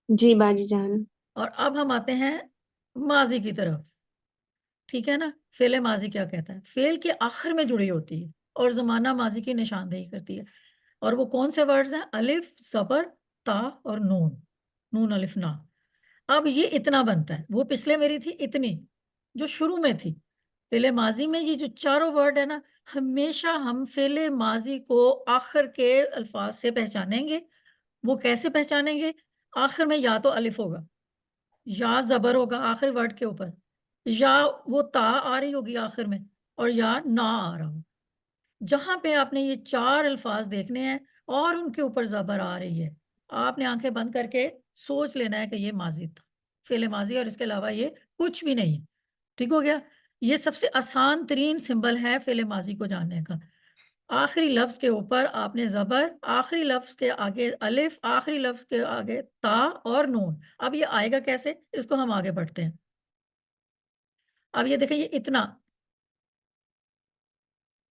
جی باجی جان. اور اب ہم آتے ہیں ماضی کی طرف. ٹھیک ہے نا. فعل ماضی کیا کہتا ہے؟ فعل کے آخر میں جڑی ہوتی ہے اور زمانہ ماضی کی نشاندہی کرتی ہے. اور وہ کون سے ورڈز ہیں؟ الف، زبر، تا اور نون. نون الف نا. اب یہ اتنا بنتا ہے. وہ پچھلے میری تھی اتنی جو شروع میں تھی. فعل ماضی میں یہ جو چاروں ورڈ ہے نا، ہمیشہ ہم فعل ماضی کو آخر کے الفاظ سے پہچانیں گے. وہ کیسے پہچانیں گے؟ آخر میں یا تو الف ہوگا، یا زبر ہوگا آخر ورڈ کے اوپر، یا وہ تا آ رہی ہوگی آخر میں، اور یا نا آ رہا ہو. جہاں پہ آپ نے یہ چار الفاظ دیکھنے ہیں اور ان کے اوپر زبر آ رہی ہے، آپ نے آنکھیں بند کر کے سوچ لینا ہے کہ یہ ماضی تھا، فعل ماضی، اور اس کے علاوہ یہ کچھ بھی نہیں ہے. ٹھیک ہو گیا. یہ سب سے آسان ترین سمبل ہے فعل ماضی کو جاننے کا. آخری لفظ کے اوپر آپ نے زبر، آخری لفظ کے آگے الف، آخری لفظ کے آگے تا اور نون. اب یہ آئے گا کیسے؟ اس کو ہم آگے بڑھتے ہیں. اب یہ دیکھیں، یہ اتنا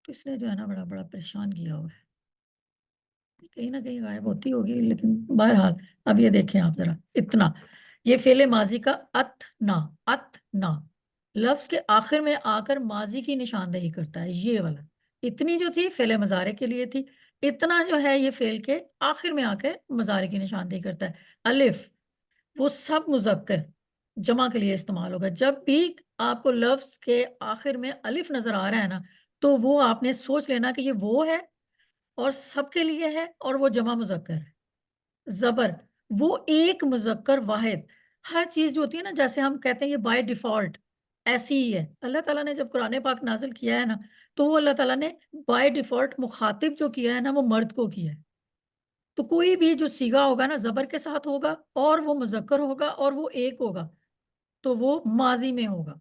تو اس نے جو ہے نا بڑا بڑا پریشان کیا ہوا ہے. کہیں نہ کہیں غائب ہوتی ہوگی، لیکن بہرحال اب یہ دیکھیں آپ ذرا. اتنا یہ فعل ماضی کا اتنا. اتنا لفظ کے آخر میں آ کر ماضی کی نشاندہی کرتا ہے. یہ والا اتنی جو تھی فعل مضارع کے لیے تھی. اتنا جو ہے یہ فعل کے آخر میں آ کے مضارع کی نشاندہی کرتا ہے. الف وہ سب مذکر جمع کے لیے استعمال ہوگا. جب بھی آپ کو لفظ کے آخر میں الف نظر آ رہا ہے نا، تو وہ آپ نے سوچ لینا کہ یہ وہ ہے اور سب کے لیے ہے اور وہ جمع مذکر ہے. زبر وہ ایک مذکر واحد. ہر چیز جو ہوتی ہے نا، جیسے ہم کہتے ہیں یہ بائی ڈیفالٹ ایسی ہی ہے. اللہ تعالیٰ نے جب قرآن پاک نازل کیا ہے نا، تو وہ اللہ تعالیٰ نے بائی ڈیفالٹ مخاطب جو کیا ہے نا، وہ مرد کو کیا ہے. تو کوئی بھی جو سیگا ہوگا نا، زبر کے ساتھ ہوگا اور وہ مذکر ہوگا اور وہ ایک ہوگا، تو وہ ماضی میں ہوگا.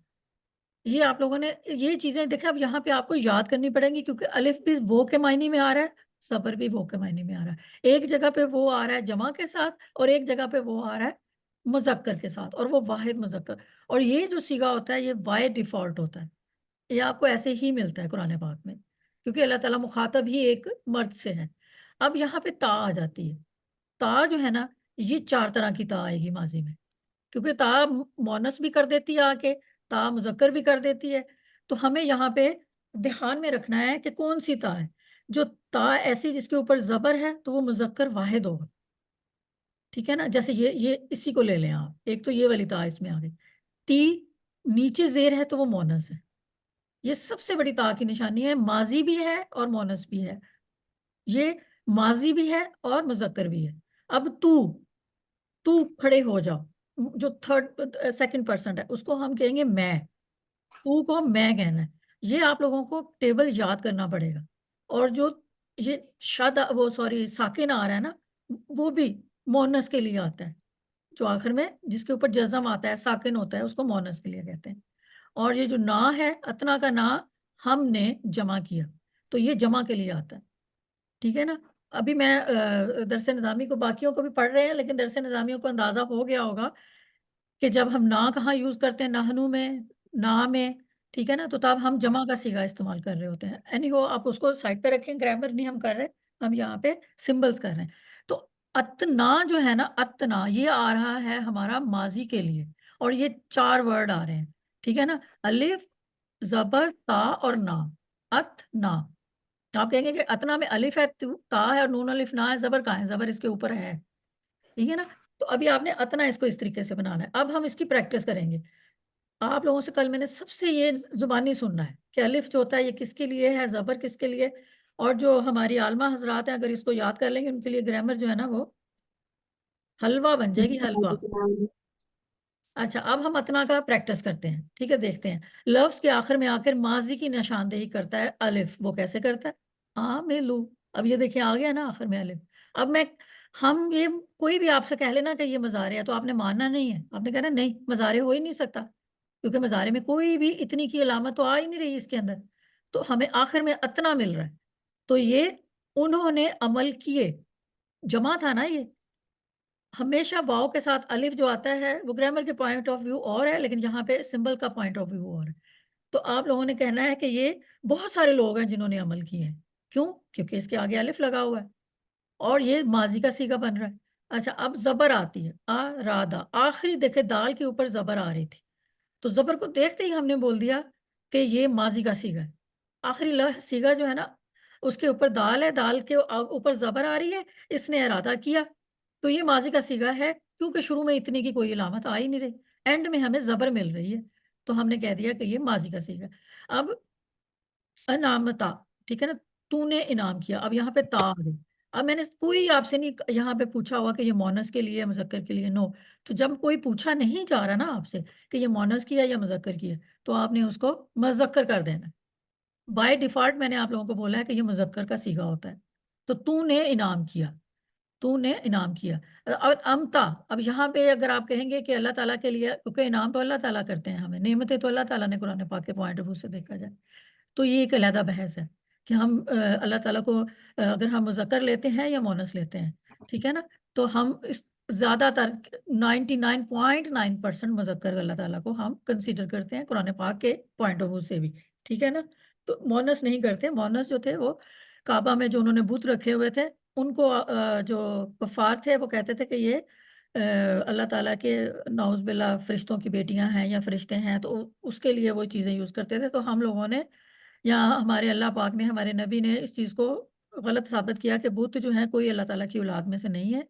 یہ آپ لوگوں نے یہ چیزیں دیکھیں. اب یہاں پہ آپ کو یاد کرنی پڑیں گی، کیونکہ الف بھی وہ کے معنی میں آ رہا ہے، زبر بھی وہ کے معنی میں آ رہا ہے. ایک جگہ پہ وہ آ رہا ہے جمع کے ساتھ اور ایک جگہ پہ وہ آ رہا ہے مذکر کے ساتھ، اور وہ واحد مذکر. اور یہ جو سیگا ہوتا ہے یہ بائی ڈیفالٹ ہوتا ہے. یہ آپ کو ایسے ہی ملتا ہے قرآن پاک میں، کیونکہ اللہ تعالیٰ مخاطب ہی ایک مرد سے ہے. اب یہاں پہ تا آ جاتی ہے. تا جو ہے نا، یہ چار طرح کی تا آئے گی ماضی میں، کیونکہ تا مونس بھی کر دیتی ہے آ کے، تا مذکر بھی کر دیتی ہے. تو ہمیں یہاں پہ دھیان میں رکھنا ہے کہ کون سی تا ہے. جو تا ایسی جس کے اوپر زبر ہے تو وہ مذکر واحد ہوگا. ٹھیک ہے نا. جیسے یہ اسی کو لے لیں آپ. ایک تو یہ والی تا اس میں آ گئی. تی نیچے زیر ہے تو وہ مونس ہے. یہ سب سے بڑی تا کی نشانی ہے. ماضی بھی ہے اور مونس بھی ہے. یہ ماضی بھی ہے اور مذکر بھی ہے. اب تو کھڑے ہو جاؤ، جو تھرڈ سیکنڈ پرسن ہے اس کو ہم کہیں گے میں. تو کو میں کہنا ہے. یہ آپ لوگوں کو ٹیبل یاد کرنا پڑے گا. اور جو یہ وہ سوری ساکن آ رہا ہے نا، وہ بھی مونس کے لیے آتا ہے. جو آخر میں جس کے اوپر جزم آتا ہے، ساکن ہوتا ہے، اس کو مونس کے لیے کہتے ہیں. اور یہ جو نا ہے، اتنا کا نا ہم نے جمع کیا، تو یہ جمع کے لیے آتا ہے. ٹھیک ہے نا. ابھی میں درس نظامی کو باقیوں کو بھی پڑھ رہے ہیں، لیکن درس نظامیوں کو اندازہ ہو گیا ہوگا کہ جب ہم نا کہاں یوز کرتے ہیں، نحنو میں، نا میں. ٹھیک ہے نا. تو تب ہم جمع کا صیغہ استعمال کر رہے ہوتے ہیں. اینی ہو آپ اس کو سائڈ پہ رکھیں، گرامر نہیں ہم کر رہے، ہم یہاں پہ سمبلس کر رہے ہیں. تو اتنا جو ہے نا، اتنا یہ آ رہا ہے ہمارا ماضی کے لیے، اور یہ چار ورڈ آ رہے ہیں. ٹھیک ہے نا. الف، زبر، تا اور نا. اتنا. آپ کہیں گے کہ اتنا میں الف ہے، تا ہے اور نون الف نا ہے، زبر کہاں ہے؟ زبر اس کے اوپر ہے. ٹھیک ہے نا. تو ابھی آپ نے اتنا اس کو اس طریقے سے بنانا ہے. اب ہم اس کی پریکٹس کریں گے. آپ لوگوں سے کل میں نے سب سے یہ زبانی سننا ہے کہ الف جو ہوتا ہے یہ کس کے لیے ہے، زبر کس کے لیے. اور جو ہماری عالمہ حضرات ہیں اگر اس کو یاد کر لیں گے، ان کے لیے گرامر جو ہے نا وہ حلوہ بن جائے گی، جی حلوہ. باجی جان. اچھا، اب ہم اتنا کا پریکٹس کرتے ہیں. ٹھیک ہے. دیکھتے ہیں. لفظ کے آخر میں آ کر ماضی کی نشاندہی کرتا ہے الف. وہ کیسے کرتا ہے؟ عاملو. اب یہ دیکھیں آ گیا نا آخر میں الف. اب ہم یہ کوئی بھی آپ سے کہہ لینا کہ یہ مضارع ہے تو آپ نے ماننا نہیں ہے. آپ نے کہنا نہیں، مضارع ہو ہی نہیں سکتا، کیونکہ مضارع میں کوئی بھی اتنی کی علامت تو آ ہی نہیں رہی اس کے اندر. تو ہمیں آخر میں اتنا مل رہا ہے. تو یہ انہوں نے عمل کیے، جمع تھا نا. یہ ہمیشہ واؤ کے ساتھ الف جو آتا ہے وہ گرامر کے پوائنٹ آف ویو اور ہے، لیکن یہاں پہ سمبل کا پوائنٹ آف ویو اور ہے. تو آپ لوگوں نے کہنا ہے کہ یہ بہت سارے لوگ ہیں جنہوں نے عمل کیے ہیں. کیوں؟ کیونکہ اس کے آگے الف لگا ہوا ہے اور یہ ماضی کا صیغہ بن رہا ہے. اچھا اب زبر آتی ہے، ارادہ، آخری دیکھے دال کے اوپر زبر آ رہی تھی، تو زبر کو دیکھتے ہی ہم نے بول دیا کہ یہ ماضی کا صیغہ ہے۔ آخری صیغہ جو ہے نا اس کے اوپر دال ہے، دال کے اوپر زبر آ رہی ہے، اس نے ارادہ کیا، تو یہ ماضی کا صیغہ ہے کیونکہ شروع میں اتنی کی کوئی علامت آ ہی نہیں رہی، اینڈ میں ہمیں زبر مل رہی ہے، تو ہم نے کہہ دیا کہ یہ ماضی کا صیغہ ہے۔ اب انعامتا، ٹھیک ہے نا، تو نے انعام کیا، اب یہاں پہ تا آ گئی۔ اب میں نے کوئی آپ سے نہیں یہاں پہ پوچھا ہوا کہ یہ مونس کے لیے مذکر کے لیے، نو، تو جب کوئی پوچھا نہیں جا رہا نا آپ سے کہ یہ مونس کیا یا مذکر کیا، تو آپ نے اس کو مذکر کر دینا۔ بائی ڈیفالٹ میں نے آپ لوگوں کو بولا ہے کہ یہ مذکر کا صیغہ ہوتا ہے، تو نے انعام کیا، تو نے انعام کیا۔ اور امتا، اب یہاں پہ اگر آپ کہیں گے کہ اللہ تعالیٰ کے لیے، کیونکہ انعام تو اللہ تعالیٰ کرتے ہیں ہمیں، نعمتیں تو اللہ تعالیٰ نے قرآن پاک کے پوائنٹ آف ویو سے دیکھا جائے تو یہ ایک علیحدہ بحث ہے کہ ہم اللہ تعالیٰ کو اگر ہم مذکر لیتے ہیں یا مونس لیتے ہیں، ٹھیک ہے نا، تو ہم زیادہ تر 99.9% مذکر اللہ تعالیٰ کو ہم کنسیڈر کرتے ہیں قرآن پاک کے پوائنٹ آف ویو سے بھی، ٹھیک ہے نا، تو مونس نہیں کرتے۔ مونس جو تھے وہ کعبہ میں جو انہوں نے بت رکھے ہوئے تھے ان کو جو کفار تھے وہ کہتے تھے کہ یہ اللہ تعالیٰ کے نعوذ باللہ فرشتوں کی بیٹیاں ہیں یا فرشتے ہیں، تو اس کے لیے وہ چیزیں یوز کرتے تھے، تو ہم لوگوں نے یا ہمارے اللہ پاک نے، ہمارے نبی نے اس چیز کو غلط ثابت کیا کہ بت جو ہیں کوئی اللہ تعالیٰ کی اولاد میں سے نہیں ہے،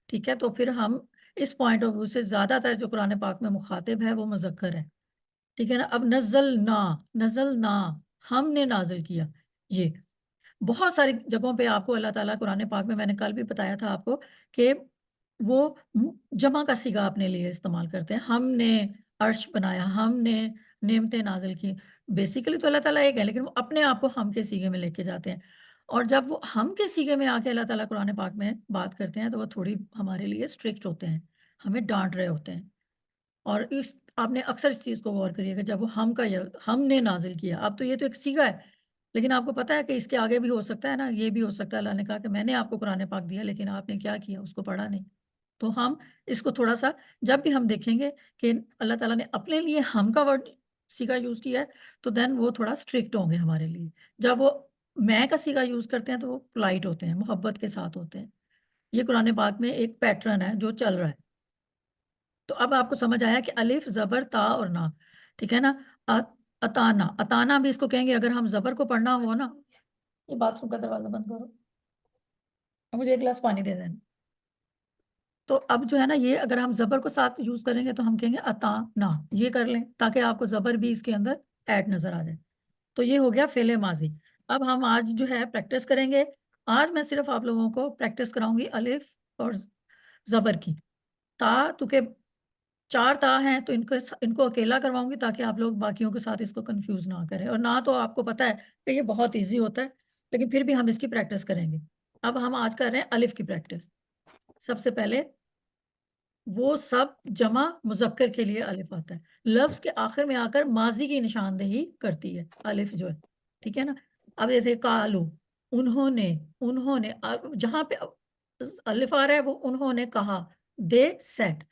ٹھیک ہے، تو پھر ہم اس پوائنٹ آف ویو سے زیادہ تر جو قرآن پاک میں مخاطب ہے وہ مذکر ہے، ٹھیک ہے نا۔ اب نزلنا، ہم نے نازل کیا، یہ بہت ساری جگہوں پہ آپ کو اللہ تعالیٰ قرآن پاک میں نے کل بھی بتایا تھا آپ کو کہ وہ جمع کا صیغہ اپنے لیے استعمال کرتے ہیں، ہم نے عرش بنایا، ہم نے نعمتیں نازل کی، بیسیکلی تو اللہ تعالیٰ ایک ہے لیکن وہ اپنے آپ کو ہم کے صیغے میں لے کے جاتے ہیں، اور جب وہ ہم کے صیغے میں آ کے اللہ تعالیٰ قرآن پاک میں بات کرتے ہیں تو وہ تھوڑی ہمارے لیے اسٹرکٹ ہوتے ہیں، ہمیں ڈانٹ رہے ہوتے ہیں، اور آپ نے اکثر اس چیز کو غور کریے گا جب وہ ہم نے نازل کیا، اب تو یہ تو ایک صیغہ ہے لیکن آپ کو پتا ہے کہ اس کے آگے بھی ہو سکتا ہے نا، یہ بھی ہو سکتا ہے اللہ نے کہا کہ میں نے آپ کو قرآن پاک دیا لیکن آپ نے کیا کیا، اس کو پڑھا نہیں، تو ہم اس کو تھوڑا سا جب بھی ہم دیکھیں گے کہ اللہ تعالیٰ نے اپنے لیے ہم کا ورڈ صیغہ یوز کیا ہے تو دین وہ تھوڑا اسٹرکٹ ہوں گے ہمارے لیے، جب وہ میں کا صیغہ یوز کرتے ہیں تو وہ پولائٹ ہوتے ہیں، محبت کے ساتھ ہوتے ہیں، یہ قرآن پاک میں ایک پیٹرن ہے جو چل رہا ہے۔ تو اب آپ کو سمجھ آیا کہ الف زبر تا اور نا، ٹھیک ہے نا، اتانا بھی اس کو کہیں گے اگر ہم زبر کو پڑھنا ہو نا، یہ باتھ روم کا دروازہ بند کرو، مجھے ایک گلاس پانی دے دینا، تو اب جو ہے نا یہ اگر ہم زبر کو ساتھ یوز کریں گے تو ہم کہیں گے اتانا، یہ کر لیں تاکہ آپ کو زبر بھی اس کے اندر ایڈ نظر آ جائے، تو یہ ہو گیا فعل ماضی۔ اب ہم آج جو ہے پریکٹس کریں گے، آج میں صرف آپ لوگوں کو پریکٹس کراؤں گی الف اور زبر کی، تا تو کہ 4 تا ہیں تو ان کو اکیلا کرواؤں گی تاکہ آپ لوگ باقیوں کے ساتھ اس کو کنفیوز نہ کریں، اور نہ تو آپ کو پتہ ہے کہ یہ بہت ایزی ہوتا ہے لیکن پھر بھی ہم اس کی پریکٹس کریں گے۔ اب ہم آج کر رہے ہیں الف کی پریکٹس۔ سب سے پہلے وہ سب جمع مذکر کے لیے الف آتا ہے، لفظ کے آخر میں آ کر ماضی کی نشاندہی کرتی ہے الف جو ہے، ٹھیک ہے نا۔ اب جیسے کالو، انہوں نے جہاں پہ الف آ رہا ہے وہ انہوں نے کہا، دے سیٹ،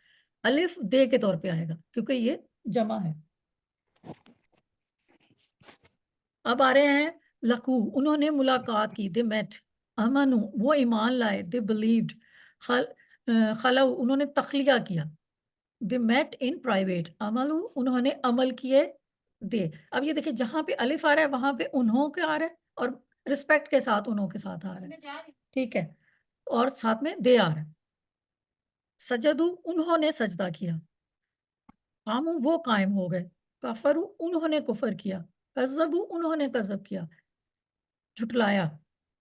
الف دے کے طور پہ آئے گا کیونکہ یہ جمع ہے۔ اب آ رہے ہیں لقو، انہوں نے ملاقات کی، دے میٹ، امنو وہ ایمان لائے، دے بلیوڈ، خلو انہوں نے تخلیہ کیا، دے میٹ ان پرائیویٹ، عملو انہوں نے عمل کیے، دے، اب یہ دیکھیں جہاں پہ الف آ رہا ہے وہاں پہ انہوں کے آ رہا ہے اور رسپیکٹ کے ساتھ انہوں کے ساتھ آ رہا ہے، ٹھیک ہے، اور ساتھ میں دے آ رہا ہے۔ سجدو انہوں نے سجدہ کیا، قامو وہ قائم ہو گئے، کفرو انہوں نے کفر کیا، کذبو انہوں نے کذب کیا، جھٹلایا،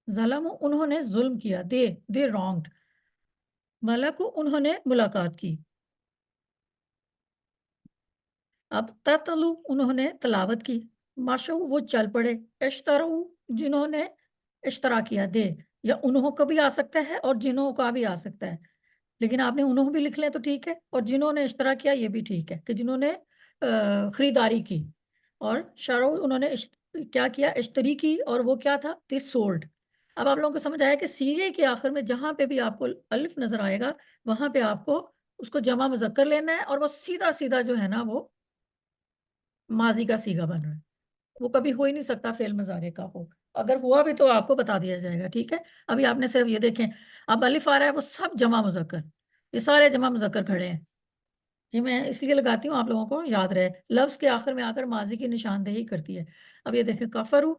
ظلمو انہوں نے ظلم کیا، دے رانگڈ، ملکو انہوں نے ملاقات کی۔ اب تتلو انہوں نے تلاوت کی، ماشو وہ چل پڑے، اشترو جنہوں نے اشترا کیا، دے یا انہوں کا بھی آ سکتا ہے اور جنہوں کا بھی آ سکتا ہے، لیکن آپ نے انہوں بھی لکھ لیں تو ٹھیک ہے، اور جنہوں نے اشترا کیا یہ بھی ٹھیک ہے کہ جنہوں نے خریداری کی، اور شرو انہوں نے کیا کیا، اشتری کی، اور وہ کیا تھا، دس سولڈ۔ اب آپ لوگوں کو سمجھ آیا کہ صیغے کے آخر میں جہاں پہ بھی آپ کو الف نظر آئے گا وہاں پہ آپ کو اس کو جمع مذکر لینا ہے، اور وہ سیدھا سیدھا جو ہے نا وہ ماضی کا صیغہ بن رہا ہے، وہ کبھی ہو ہی نہیں سکتا فعل مضارع کا ہو، اگر ہوا بھی تو آپ کو بتا دیا جائے گا، ٹھیک ہے۔ ابھی آپ نے صرف یہ دیکھیں اب الف آ رہا ہے وہ سب جمع مذکر، یہ سارے جمع مذکر کھڑے ہیں. یہ میں اس لیے لگاتی ہوں آپ لوگوں کو یاد رہے. لفظ کے آخر میں آ کر ماضی کی نشاندہی کرتی ہے. اب یہ دیکھیں کفرو،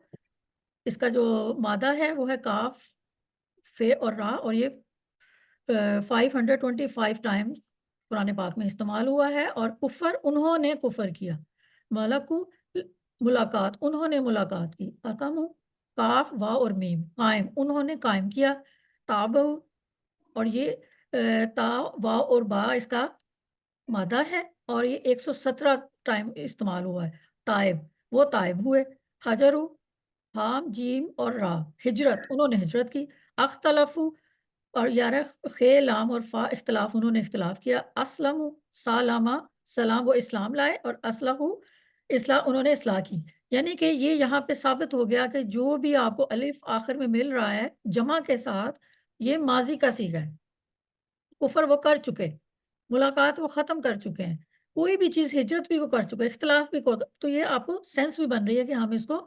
اس کا جو مادہ ہے وہ ہے کاف، فے اور را، اور یہ 525 ٹائم قرآن پاک میں استعمال ہوا ہے. اور کفر، انہوں نے کفر کیا. ملکو، ملاقات، انہوں نے ملاقات کی. اقامو، کاف وا اور میم، قائم، انہوں نے قائم کیا. تابو، اور یہ تا وا اور با اس کا مادہ ہے، اور یہ 117 ٹائم استعمال ہوا ہے. تائب، وہ تائب ہوئے. حجرو، حام جیم اور را، ہجرت، انہوں نے ہجرت کی. اختلفو، اور یارہ خے لام اور فا، اختلاف، انہوں نے اختلاف کیا. اسلم، سالامہ، سلام، وہ اسلام لائے. اور اسلح، اصلاح، انہوں نے اصلاح کی. یعنی کہ یہ یہاں پہ ثابت ہو گیا کہ جو بھی آپ کو الف آخر میں مل رہا ہے جمع کے ساتھ، یہ ماضی کا صیغہ ہے. کفر وہ کر چکے، ملاقات وہ ختم کر چکے ہیں، کوئی بھی چیز، ہجرت بھی وہ کر چکے، اختلاف بھی تو یہ آپ کو سینس بھی بن رہی ہے کہ ہم اس کو